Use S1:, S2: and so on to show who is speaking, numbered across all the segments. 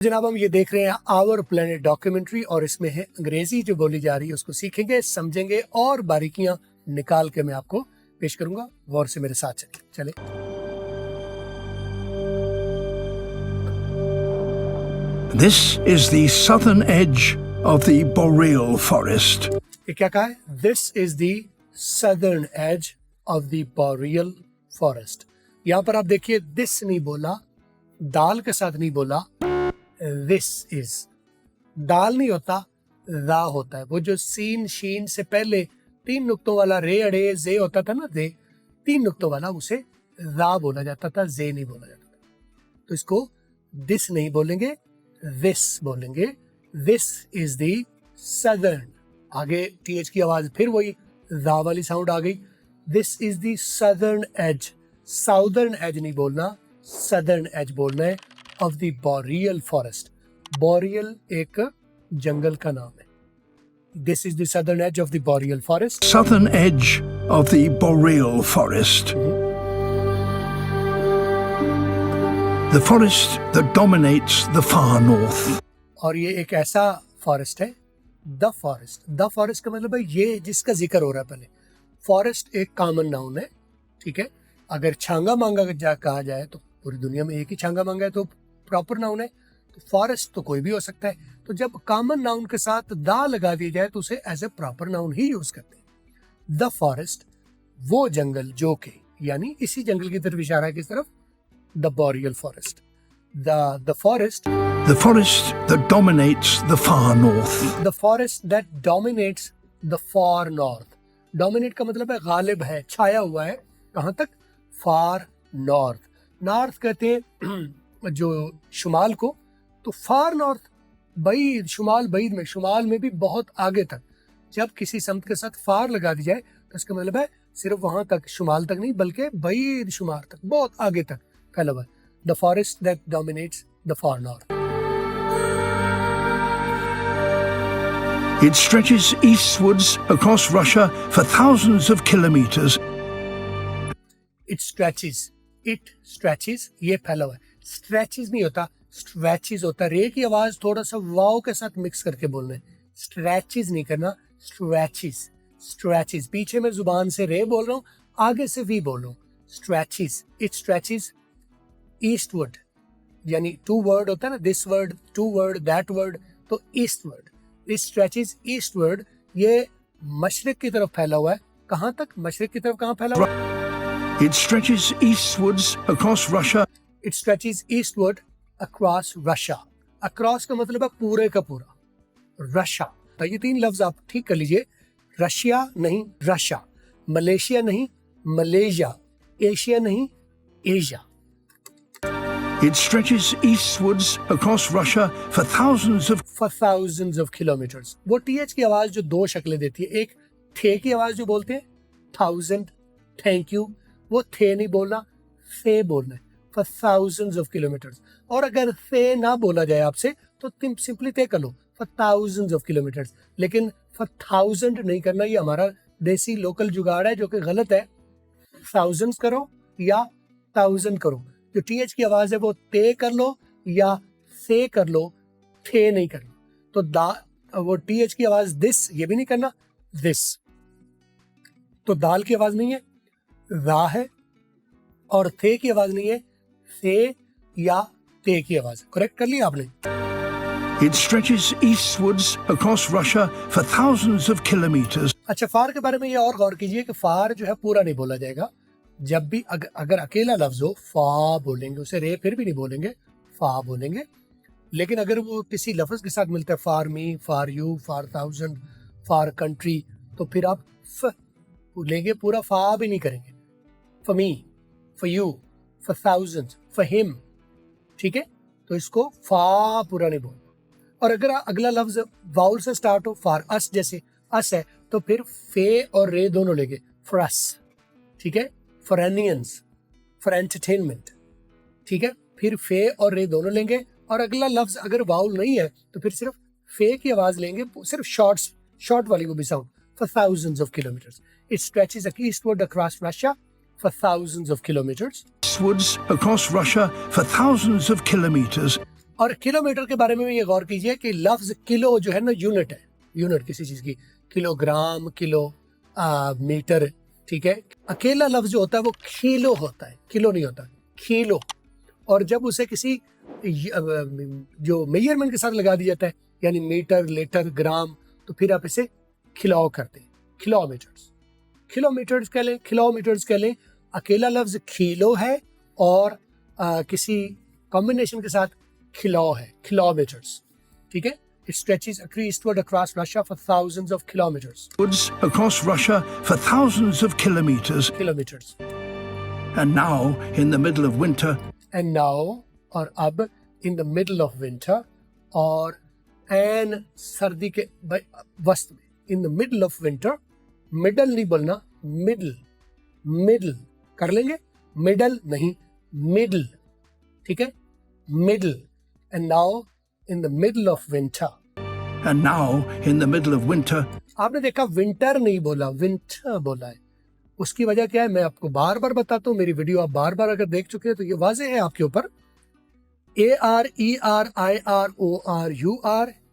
S1: जनाब हम ये देख रहे हैं आवर प्लेनेट डॉक्यूमेंट्री और इसमें है अंग्रेजी जो बोली जा रही है उसको सीखेंगे, समझेंगे और बारीकियां निकाल के मैं आपको पेश करूंगा। गौर से मेरे साथ चले।
S2: This is the southern edge of the boreal forest.
S1: ये क्या कहा है? This is the southern edge of the boreal forest। यहाँ पर आप देखिए this नहीं बोला, दाल के साथ नहीं बोला, this is। दाल नहीं होता, रा होता है। वो जो सीन शीन से पहले 3 नुक्तों वाला रे अड़े जे होता था ना, जे 3 नुक्तों वाला, उसे रा बोला जाता था, जे नहीं बोला जाता था। तो इसको दिस नहीं बोलेंगे, this बोलेंगे। This is the southern, आगे टीएच की आवाज फिर वही रा वाली साउंड आ गई। This is the southern edge, southern edge नहीं बोलना, सदर्न एज बोलना है, of the boreal forest। boreal एक जंगल का नाम है। This is the southern edge of the boreal forest।
S2: Southern edge of the boreal forest. The forest that dominates the far north.
S1: और ये एक ऐसा फॉरेस्ट है, द फॉरेस्ट। द फॉरेस्ट का मतलब है ये जिसका जिक्र हो रहा है। पहले फॉरेस्ट एक कॉमन नाउन है, ठीक है। अगर छांगा मांगा कहा जाए तो पूरी दुनिया में एक ही छांगा मांगा है तो प्रॉपर नाउन है। तो फॉरेस्ट तो कोई भी हो सकता है। तो जब कॉमन नाउन के साथ दा लगा दिया जाए तो उसे एज ए प्रॉपर नाउन ही यूज करते हैं। द फॉरेस्ट, वो जंगल जो के, यानी इसी जंगल की तरफ इशारा है, किस तरफ? The boreal forest. The forest,
S2: the forest that dominates the far north.
S1: The forest that dominates the far north. Dominate का मतलब है गालिब है, छाया हुआ है। कहाँ तक? फार नॉर्थ। नॉर्थ कहते हैं जो शुमाल को, तो फार नॉर्थ बईद, शुमाल बईद में, शुमाल में भी बहुत आगे तक। जब किसी सम्त के साथ फार लगा दी जाए तो इसका मतलब है सिर्फ वहां तक, शुमाल तक नहीं बल्कि बईद शुमार तक, बहुत आगे तक फैला हुआ है। The forest that dominates the far north.
S2: It stretches eastwards across Russia for thousands of kilometers.
S1: It stretches, ये फैला हुआ है। स्ट्रेचेस नहीं होता, स्ट्रेचेस होता है। रे की आवाज थोड़ा सा वाव के साथ मिक्स करके बोलना है। स्ट्रेचेस नहीं करना, स्ट्रेचेस। पीछे मैं जुबान से रे बोल रहा हूँ, आगे से वी बोल रहा हूँ। स्ट्रेचेस, इट स्ट्रेचेस ईस्टवर्ड, यानी 2 वर्ड होता है ना, this word, 2 word, that word, तो ईस्टवर्ड। इट स्ट्रेचेस ईस्टवर्ड, ये मशरिक की तरफ फैला हुआ है। कहाँ तक? मशरिक की तरफ कहाँ फैला हुआ है?
S2: It stretches eastwards across Russia.
S1: It stretches eastward across Russia। Across का मतलब है पूरे का पूरा। Russia, तो ये 3 लफ्ज आप ठीक कर लीजिए। रशिया नहीं, रशिया। मलेशिया नहीं, मलेशिया। एशिया नहीं, Asia.
S2: It stretches eastwards across Russia for thousands of
S1: kilometers। वो टीएच की आवाज जो 2 शक्लें देती है, एक थे की आवाज जो बोलते हैं, 1000, थैंक यू, वो थे नहीं बोलना, थे बोलना है। for thousands of kilometers। और अगर थे ना बोला जाए आपसे तो तुम सिंपली तय कर लो for thousands of kilometers। लेकिन for 1000 नहीं करना, ये हमारा देसी लोकल जुगाड़ है जो कि गलत है। thousands करो या 1000 करो। जो टीएच की आवाज है वो ते कर लो या से कर लो, थे नहीं करना। तो वो टीएच की आवाज दिस, ये भी नहीं करना, दिस। तो दाल की आवाज नहीं है, रा है, और थे की आवाज नहीं है, थे या ते की आवाज। करेक्ट कर लिया आपने।
S2: It stretches eastwards across Russia for thousands of kilometers.
S1: अच्छा, फार के बारे में ये और गौर कीजिए कि फार जो है पूरा नहीं बोला जाएगा। जब भी अगर अकेला लफ्ज हो, फा बोलेंगे, उसे रे फिर भी नहीं बोलेंगे, फा बोलेंगे। लेकिन अगर वो किसी लफ्ज के साथ मिलता है, फार मी, far you, far 1000, far country, तो फिर आप फ लेंगे, पूरा फा भी नहीं करेंगे। For me, for you, for thousands, for him, ठीक है। तो इसको फा पूरा नहीं बोलना। और अगर अगला लफ्ज वाउल से स्टार्ट हो, फॉर अस, जैसे अस है, तो फिर फे और रे दोनों लेंगे, फॉर अस, ठीक है। फॉर एनियंस, फॉर एंटरटेनमेंट, ठीक है। फिर फे और रे दोनों लेंगे। और अगला लफ्ज अगर वाउल नहीं है तो फिर सिर्फ फे की आवाज लेंगे, सिर्फ शॉर्ट वाली को भी sound. For thousands of kilometers, it stretches eastward across Russia for thousands of kilometers.
S2: Eastwards across Russia for thousands of kilometers.
S1: और किलोमीटर के बारे में भी ये गौर कीजिए कि लफ्ज किलो जो है ना यूनिट है, यूनिट किसी चीज की, किलोग्राम, किलो, मीटर, ठीक है। अकेला लफ्ज जो होता है वो किलो होता है, किलो नहीं होता, किलो। और जब उसे किसी जो मेजरमेंट के साथ लगा दिया जाता है, यानी मीटर, लीटर, ग्राम, तो फिर आप इसे किलो करते हैं, किलोमीटर्स, किलोमीटर्स कह लें, किलोमीटर्स कह लें। अकेला लफ्ज किलो है और किसी कॉम्बिनेशन के साथ किलो है, किलोमीटर्स, ठीक है। It stretches eastward across Russia for thousands of kilometers.
S2: Across Russia for thousands of kilometers.
S1: Kilometers.
S2: And now, in the middle of winter.
S1: And now, और अब, in the middle of winter, और and सर्दी के वस्त में, in the middle of winter, middle नहीं बोलना, middle, middle कर लेंगे, middle नहीं, middle, ठीक है, middle. And now, in the middle of winter.
S2: And now, in the middle of winter.
S1: आपने देखा विंटर नहीं बोला, विंटर बोला है। उसकी वजह क्या है मैं आपको बार बार बताता हूँ, मेरी वीडियो आप बार बार अगर देख चुके हैं तो ये वाजे है आपके ऊपर। ARERIRORUR,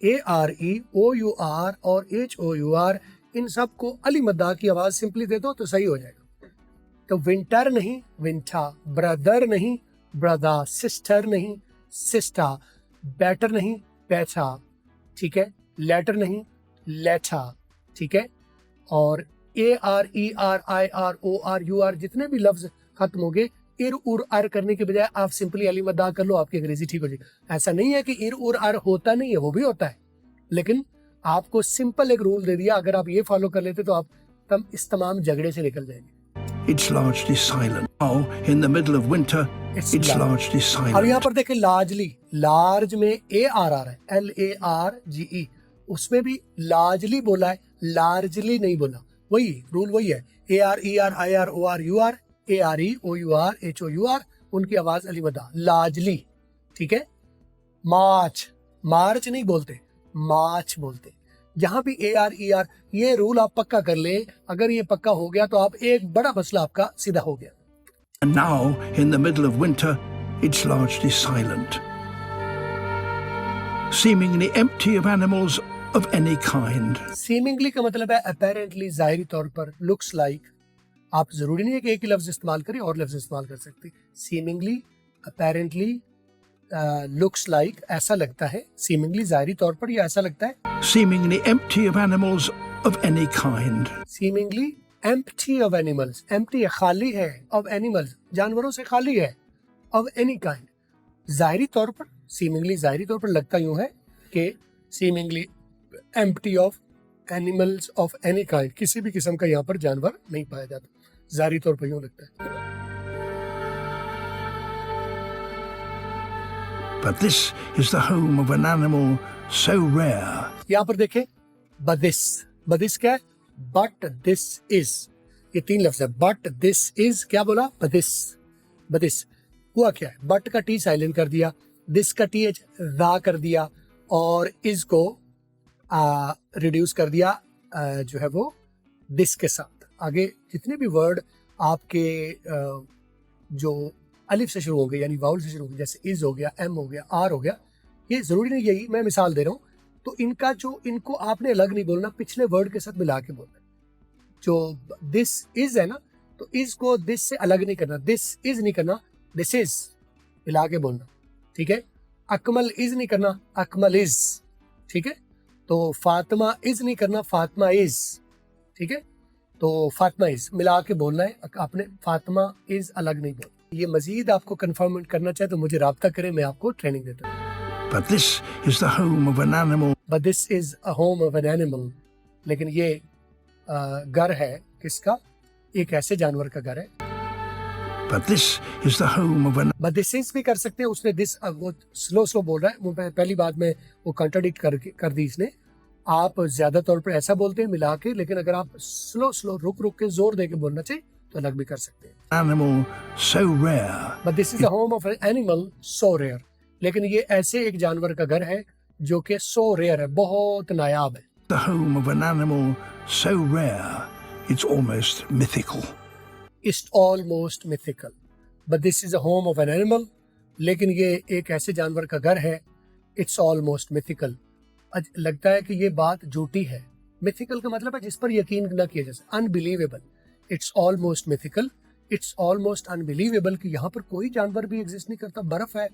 S1: AREOUR और HOUR, इन सबको अली मद्दा की आवाज सिंपली दे दो तो सही हो जाएगा। तो विंटर नहीं विंटर, ब्रदर नहीं ब्रदर, सिस्टर नहीं सिस्टर, बेटर नहीं बेटा, ठीक है, लेटर नहीं लेटा, ठीक है। और ARERIRORUR जितने भी लफ्ज खत्म हो गए, इर उर आर करने के बजाय आप सिंपली अली मद्दा कर लो, आपकी अंग्रेजी ठीक हो जाएगी। ऐसा नहीं है कि इर उर आर होता नहीं है, वो भी होता है, लेकिन आपको सिंपल एक रूल दे दिया, अगर आप ये फॉलो कर लेते तो आप इस तमाम झगड़े से निकल जाएंगे।
S2: It's largely silent. Now, in the middle of winter, it's largely silent.
S1: अब यहाँ पर देखें लार्जली, लार्ज में AR आ रहा है, LARGE, उसमें भी लार्जली बोला है, लार्जली नहीं बोला। वही रूल वही है, ARERIRORUR, AREOUR HOUR, उनकी आवाज अली मद्दा, लार्जली, ठीक है। मार्च, मार्च नहीं बोलते, मार्च बोलते। यहाँ भी ARER, ये रूल आप पक्का कर ले, अगर ये पक्का हो गया तो आप एक बड़ा मसला आपका सीधा हो गया।
S2: And now, in the middle of winter, it's largely silent, seemingly empty of animals of any kind.
S1: Seemingly का मतलब है apparently, जाहिरी तौर पर, looks like। आप जरूरी नहीं है कि एक ही लफ्ज इस्तेमाल करें, और लफ्ज इस्तेमाल कर सकते। Seemingly, apparently, looks like, ऐसा लगता है, seemingly जाहिरी तौर पर या ऐसा लगता है।
S2: Seemingly empty of animals of any kind.
S1: Seemingly empty of animals, empty है, खाली है, of animals, जानवरों से खाली है, of any kind। जाहिरी तौर पर, seemingly जाहिरी तौर पर लगता यूं है कि seemingly empty of animals of any kind, किसी भी किस्म का यहाँ पर जानवर नहीं पाया जाता, जाहिरी तौर पर यूं लगता है।
S2: But this is the home of an animal so rare.
S1: यहाँ पर देखें, बदिस, बदिस क्या है, बट दिस इज, ये तीन लफ्ज है। बट दिस इज क्या बोला, बदिस, बदिस हुआ क्या है, बट का टी साइलेंट कर दिया, दिस का TH रा कर दिया, और इज को रिड्यूस कर दिया जो है वो दिस के साथ। आगे जितने भी वर्ड आपके जो अलिफ से शुरू होंगे, यानी वाउल से शुरू होंगे, जैसे इज हो गया, एम हो गया, आर हो गया, ये जरूरी नहीं, यही मैं मिसाल दे रहा हूँ, तो इनका जो, इनको आपने अलग नहीं बोलना, पिछले वर्ड के साथ मिला के बोलना। जो दिस इज है ना, तो इज को दिस से अलग नहीं करना, दिस इज नहीं करना, दिस इज मिला के बोलना, ठीक है। अकमल इज नहीं करना, अकमल इज, ठीक है। तो फातिमा इज नहीं करना, फातिमा इज, ठीक है। तो फातिमा इज मिला के बोलना है, आपने फातिमा इज अलग नहीं बोलना। ये मजीद आपको कंफर्म करना चाहे तो मुझे राब्ता करें, मैं आपको ट्रेनिंग देता हूँ।
S2: But this is the home of an animal.
S1: But this is a home of an animal. लेकिन ये घर है किसका, एक ऐसे जानवर का घर है।
S2: But this is the home of an.
S1: But this is भी कर सकते हैं, उसने दिस, वो स्लो बोल रहा है, वो पहली बात में वो कंट्राडिक्ट कर दी इसने। आप ज्यादा तौर पर ऐसा बोलते हैं मिला के, लेकिन अगर आप स्लो रुक के जोर दे के बोलना चाहिए तो अलग भी कर सकते हैं।
S2: Animal so rare.
S1: But this is the home of an animal so rare. लेकिन ये ऐसे एक जानवर का घर है जो कि so rare है, बहुत नायाब है।
S2: The home of an animal so rare, it's almost mythical.
S1: It's almost mythical. But this is a home of an animal. लेकिन ये एक ऐसे जानवर का घर है इट्स ऑलमोस्ट मिथिकल। लगता है कि ये बात झूठी है। मिथिकल का मतलब है जिस पर यकीन न किया जा सके, unbelievable. It's almost mythical, it's almost unbelievable कि यहाँ पर कोई जानवर भी एग्जिस्ट नहीं करता। बर्फ है,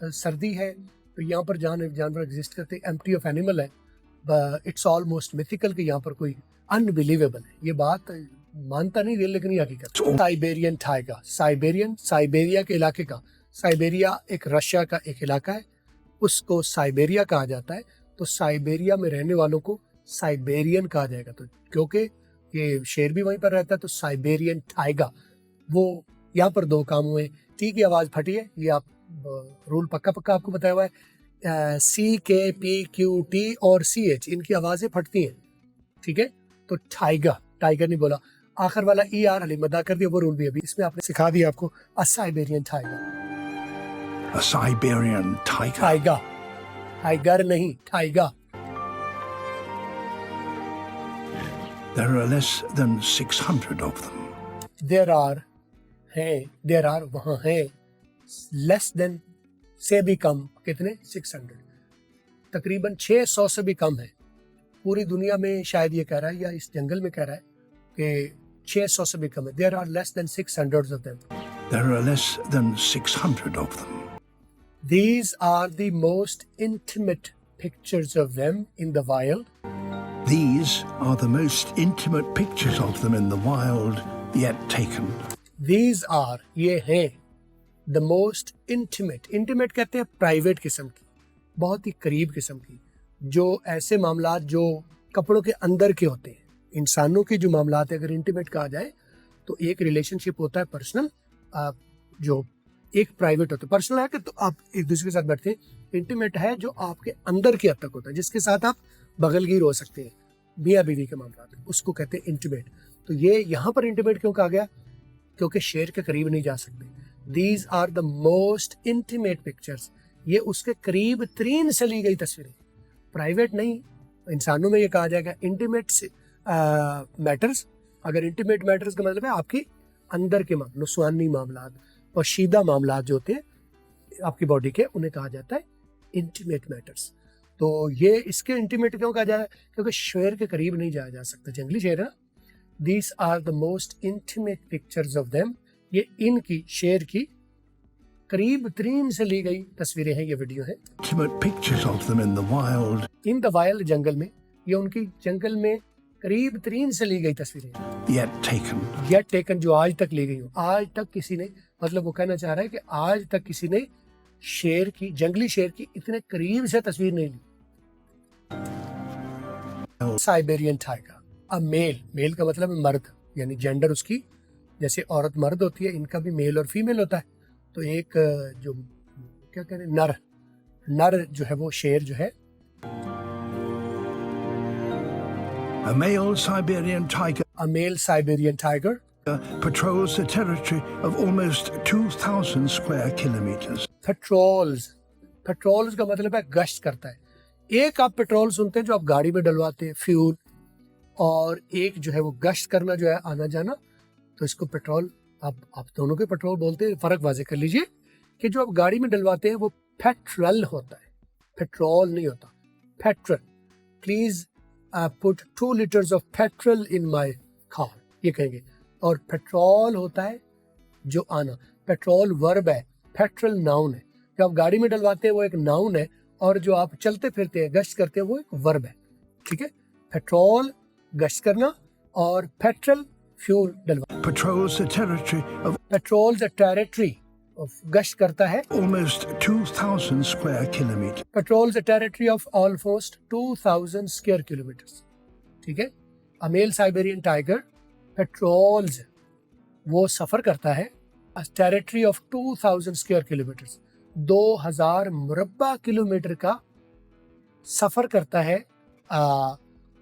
S1: सर्दी है, तो यहाँ पर जानवर एग्जिस्ट करते, एम्प्टी ऑफ एनिमल है। इट्स ऑलमोस्ट मिथिकल कि यहाँ पर कोई अनबिलीवेबल है। ये बात मानता नहीं रियल, लेकिन ये हकीकत। साइबेरियन टाइगर, साइबेरिया के इलाके का, साइबेरिया एक रशिया का एक इलाका है, उसको साइबेरिया कहा जाता है। तो साइबेरिया में रहने वालों को साइबेरियन कहा जाएगा। तो क्योंकि ये शेर भी वहीं पर रहता है, तो साइबेरियन टाइगर। वो यहाँ पर दो काम हुए। टी की आवाज़ फटी है, ये आप रूल पक्का आपको बताया हुआ है। CKPQT और CH इनकी आवाज़ें फटती हैं, ठीक है। तो टाइगर नहीं बोला। आखिर वाला ER अली मदा कर दिया, वो रूल भी अभी इसमें आपने सिखा दिया आपको। A Siberian tiger,
S2: A Siberian tiger.
S1: Tiger नहीं, tiger.
S2: There are less than 600 of them.
S1: There are वहाँ हैं, लेस देन से भी कम, कितने? 600, तकरीबन 600 से भी कम है। पूरी दुनिया में शायद ये कह रहा है, या इस जंगल में कह रहा है कि 600 से भी कम है। There are less than 600 of them.
S2: There are less than 600 of them.
S1: These are the most intimate pictures of them in the wild.
S2: These are the most intimate pictures of them in the wild yet taken.
S1: These are, ये हैं, the most intimate कहते हैं private किस्म की, बहुत ही करीब किस्म की, जो ऐसे मामलात जो कपड़ों के अंदर के होते हैं। इंसानों के जो मामलात है, अगर इंटीमेट कहा जाए तो एक रिलेशनशिप होता है पर्सनल, जो एक प्राइवेट होता है। पर्सनल है कि तो आप एक दूसरे के साथ बैठते हैं। इंटीमेट है जो आपके अंदर की हद तक होता है, जिसके साथ आप बगलगीर हो सकते हैं, मियाँ बीवी के मामलात, उसको कहते हैं इंटीमेट। तो ये यहाँ पर इंटीमेट क्यों कहा गया? क्योंकि शेर के करीब नहीं जा सकते। These are the most intimate pictures, ये उसके करीब तरीन से ली गई तस्वीरें, प्राइवेट नहीं। इंसानों में ये कहा जाएगा इंटीमेट मैटर्स। अगर इंटीमेट मैटर्स का मतलब है आपकी अंदर के मामले, नुस्वानी मामलात, पोशीदा मामलात जो होते हैं आपकी बॉडी के, उन्हें कहा जाता है इंटीमेट मैटर्स। तो ये इसके इंटीमेट क्यों कहा जा रहा है? क्योंकि शेर के करीब नहीं जाया जा सकता, जंगली शेर है। These are the most intimate pictures of them, ये इनकी, शेर की करीब तरीन से ली गई तस्वीरें हैं, ये वीडियो है।
S2: Intimate pictures of them in the wild.
S1: In the wild, जंगल में, ये उनकी जंगल में करीब तरीन से ली गई तस्वीरें हैं।
S2: Yet taken.
S1: यट टेकन, जो आज तक ली गई हो। आज तक किसी ने, मतलब वो कहना चाह रहा है कि आज तक किसी ने शेर की, जंगली शेर की इतने करीब से तस्वीर नहीं ली। साइबेरियन टाइगर, अब मेल का मतलब है मर्द, यानी जेंडर उसकी, जैसे औरत मर्द होती है, इनका भी मेल और फीमेल होता है। तो एक जो क्या कहते हैं, नर जो है वो शेर जो है,
S2: A male Siberian tiger
S1: a male Siberian tiger
S2: patrols the territory of almost 2,000 square kilometers.
S1: Patrols का मतलब है गश्त करता है। एक आप पेट्रोल सुनते हैं जो आप गाड़ी में डलवाते हैं, फ्यूल, और एक जो है वो गश्त करना, जो है आना जाना। तो इसको पेट्रोल, आप दोनों के पेट्रोल बोलते हैं। फर्क वाजे कर लीजिए कि जो आप गाड़ी में डलवाते हैं वो पेट्रोल होता है, पेट्रोल नहीं होता, petrol. Please put 2 liters of petrol in my car, ये कहेंगे। और पेट्रोल होता है जो आना, पेट्रोल वर्ब है, पेट्रोल नाउन है। जो आप गाड़ी में डलवाते हैं वो एक नाउन है, और जो आप चलते फिरते हैं, गश्त करते हैं, वो एक वर्ब है, ठीक है। पेट्रोल गश्त करना, और पेट्रोल फ्यूल डलवा।
S2: Patrols the territory of
S1: petrol the territory of, गश्त करता है,
S2: almost 2,000 square kilometers.
S1: Petrol the territory of almost 2000 square kilometres, ठीक है। अ मेल साइबेरियन टाइगर पेट्रोल्स, वो सफर करता है टेरिटरी ऑफ 2000 स्क्वायर किलोमीटर्स, 2000 मुरब्बा किलोमीटर का सफर करता है।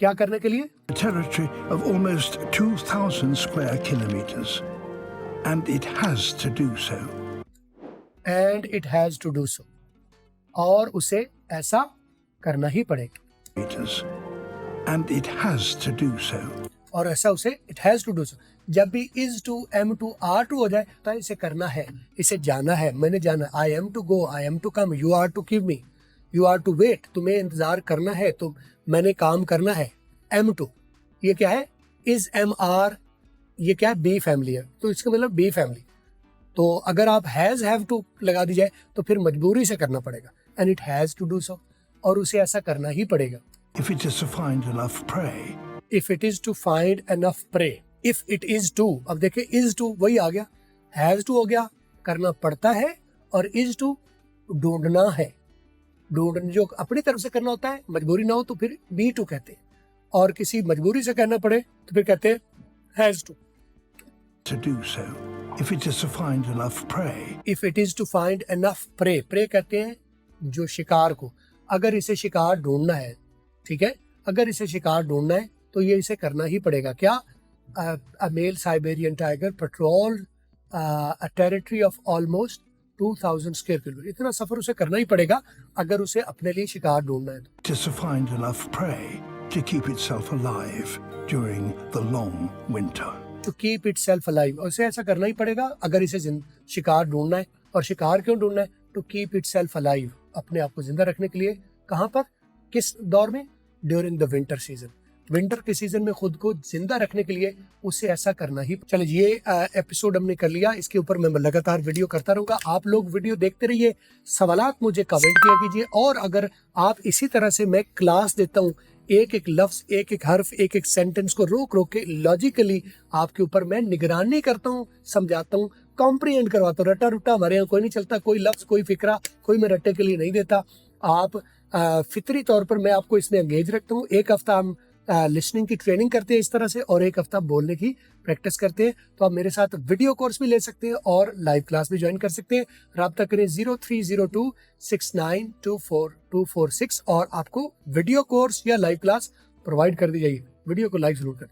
S1: क्या करने के लिए?
S2: A territory of almost 2,000 square kilometers. And it has to do so.
S1: And it has to do so, और उसे ऐसा करना ही पड़ेगा।
S2: Meters. And it has to do so.
S1: और ऐसा उसे, it has to do so, जब भी is to, am to, are to हो जाए तो इसे करना है, इसे जाना है, मैंने जाना। I am to go, I am to come, you are to give me, you are to wait, तुम्हें इंतजार करना है, तो मैंने काम करना है। एम टू, ये क्या है, इज एम आर, ये क्या है, बी फैमिली है, तो इसका मतलब बी फैमिली। तो अगर आप हैज हैव टू लगा दी जाए तो फिर मजबूरी से करना पड़ेगा, and it has to do so, और उसे ऐसा करना ही पड़ेगा।
S2: If it is to find enough prey,
S1: if it is to find enough prey, if it is to, अब देखिए इज टू वही आ गया, हैज टू हो गया करना पड़ता है, और इज टू ढूंढना है, ढूंढना जो अपनी तरफ से करना होता है, मजबूरी ना हो तो फिर बी टू कहते हैं, और किसी मजबूरी से करना पड़े तो फिर कहते हैं has to.
S2: to do so. If it is to find enough prey,
S1: if it is to find enough prey, prey कहते हैं जो शिकार को, अगर इसे शिकार ढूंढना है, ठीक है, अगर इसे शिकार ढूंढना है तो ये इसे करना ही पड़ेगा। क्या, a male Siberian tiger patrol a territory of almost 2000 square kilometre, इतना सफर उसे करना ही पड़ेगा अगर उसे अपने लिए शिकार ढूंढना है।
S2: it is to find enough prey to keep itself alive during the long winter.
S1: To keep itself alive, उसे ऐसा करना ही पड़ेगा अगर इसे शिकार ढूंढना है, और शिकार क्यों ढूंढना है, to keep itself alive, अपने आप को जिंदा रखने के लिए। कहाँ पर, किस दौर में, during the winter season, winter के सीजन में खुद को जिंदा रखने के लिए उसे ऐसा करना ही। चलिए ये एपिसोड हमने कर लिया, इसके ऊपर मैं लगातार वीडियो करता रहूंगा, आप लोग वीडियो देखते रहिए, सवालात मुझे कमेंट किया कीजिए, और अगर आप इसी तरह से मैं क्लास देता हूँ, एक एक लफ्ज, एक एक हर्फ, एक एक सेंटेंस को रोक रोक के लॉजिकली आपके ऊपर मैं निगरानी करता हूँ, समझाता हूँ, कॉम्प्रिहेंड करवाता हूँ। रटा रुटा हमारे यहाँ कोई नहीं चलता, कोई लफ्ज, कोई फिक्रा, कोई मैं रट्टे के लिए नहीं देता। आप फितरी तौर पर मैं आपको इसमें एंगेज रखता हूँ। एक हफ्ता हम लिसनिंग की ट्रेनिंग करते हैं इस तरह से, और एक हफ्ता बोलने की प्रैक्टिस करते हैं। तो आप मेरे साथ वीडियो कोर्स भी ले सकते हैं और लाइव क्लास भी ज्वाइन कर सकते हैं। राब्ता करें 030269242446, और आपको वीडियो कोर्स या लाइव क्लास प्रोवाइड कर दी जाएगी। वीडियो को लाइक जरूर कर दीजिए।